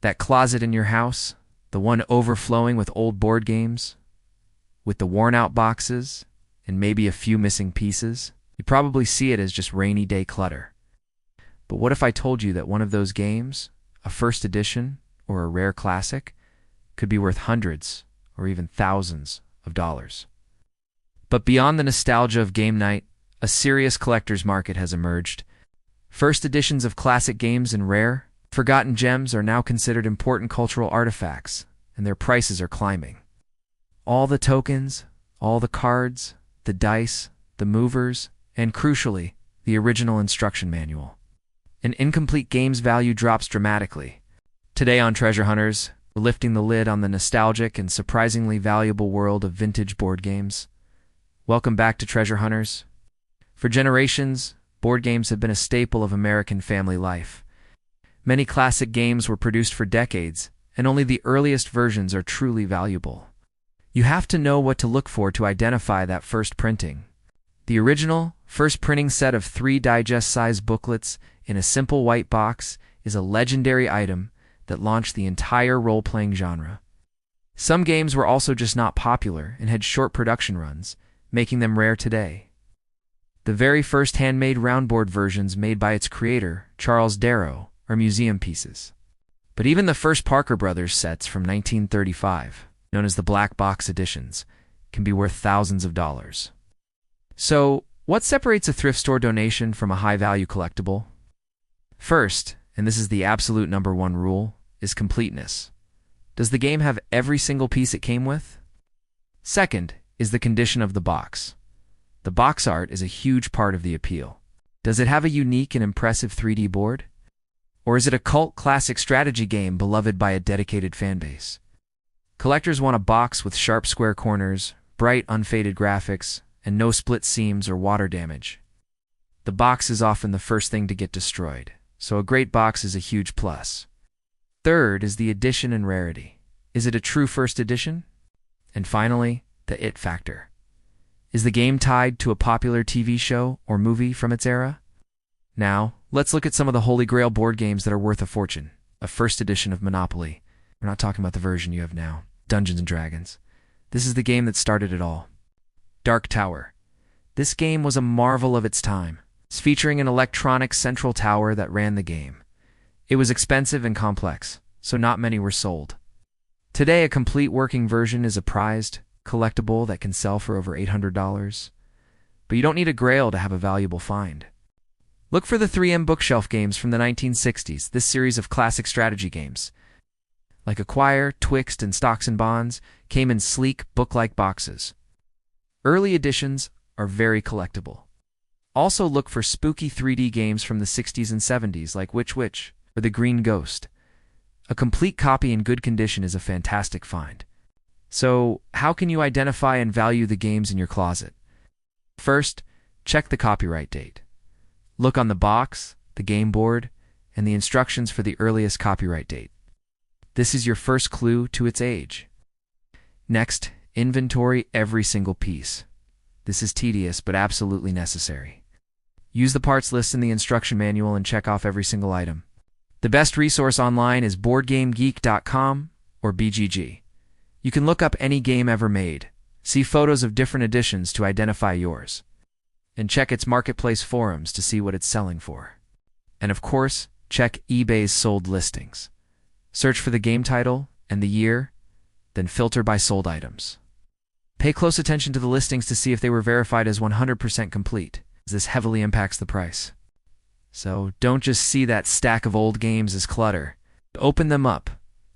That closet in your house, the one overflowing with old board games, with the worn-out boxes, and maybe a few missing pieces, you probably see it as just rainy day clutter. But what if I told you that one of those games, a first edition or a rare classic, could be worth hundreds or even thousands of dollars? But beyond the nostalgia of game night, a serious collector's market has emerged. First editions of classic games and rare, forgotten gems are now considered important cultural artifacts, and their prices are climbing. All the tokens, all the cards, the dice, the movers, and crucially, the original instruction manual. An incomplete game's value drops dramatically. Today on Treasure Hunters, we're lifting the lid on the nostalgic and surprisingly valuable world of vintage board games. Welcome back to Treasure Hunters. For generations, board games have been a staple of American family life. Many classic games were produced for decades, and only the earliest versions are truly valuable. You have to know what to look for to identify that first printing. The original, first printing set of 3 digest-sized booklets in a simple white box is a legendary item that launched the entire role-playing genre. Some games were also just not popular and had short production runs, making them rare today. The very first handmade roundboard versions made by its creator, Charles Darrow, are museum pieces. But even the first Parker Brothers sets from 1935, known as the black box editions, can be worth thousands of dollars. So, what separates a thrift store donation from a high-value collectible? First, and this is the absolute #1 rule, is completeness. Does the game have every single piece it came with? Second is the condition of the box. The box art is a huge part of the appeal. Does it have a unique and impressive 3D board? Or is it a cult classic strategy game beloved by a dedicated fanbase? Collectors want a box with sharp square corners, bright unfaded graphics, and no split seams or water damage. The box is often the first thing to get destroyed, so a great box is a huge plus. Third is the edition and rarity. Is it a true first edition? And finally, the it factor. Is the game tied to a popular TV show or movie from its era? Now, let's look at some of the Holy Grail board games that are worth a fortune. A first edition of Monopoly. We're not talking about the version you have now. Dungeons & Dragons. This is the game that started it all. Dark Tower. This game was a marvel of its time. It's featuring an electronic central tower that ran the game. It was expensive and complex, so not many were sold. Today, a complete working version is a prized collectible that can sell for over $800. But you don't need a Grail to have a valuable find. Look for the 3M bookshelf games from the 1960s, this series of classic strategy games, like Acquire, Twixt, and Stocks and Bonds, came in sleek, book-like boxes. Early editions are very collectible. Also look for spooky 3D games from the 60s and 70s like Witch Witch or The Green Ghost. A complete copy in good condition is a fantastic find. So, how can you identify and value the games in your closet? First, check the copyright date. Look on the box, the game board, and the instructions for the earliest copyright date. This is your first clue to its age. Next, inventory every single piece. This is tedious but absolutely necessary. Use the parts list in the instruction manual and check off every single item. The best resource online is BoardGameGeek.com or BGG. You can look up any game ever made, see photos of different editions to identify yours, and check its marketplace forums to see what it's selling for. And of course, check eBay's sold listings. Search for the game title and the year, then filter by sold items. Pay close attention to the listings to see if they were verified as 100% complete, as this heavily impacts the price. So don't just see that stack of old games as clutter. Open them up,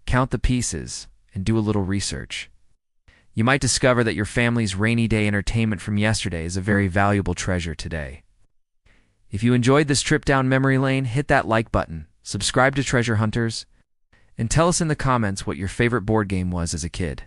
count the pieces, and do a little research. You might discover that your family's rainy day entertainment from yesterday is a very valuable treasure today. If you enjoyed this trip down memory lane, hit that like button, subscribe to Treasure Hunters, and tell us in the comments what your favorite board game was as a kid.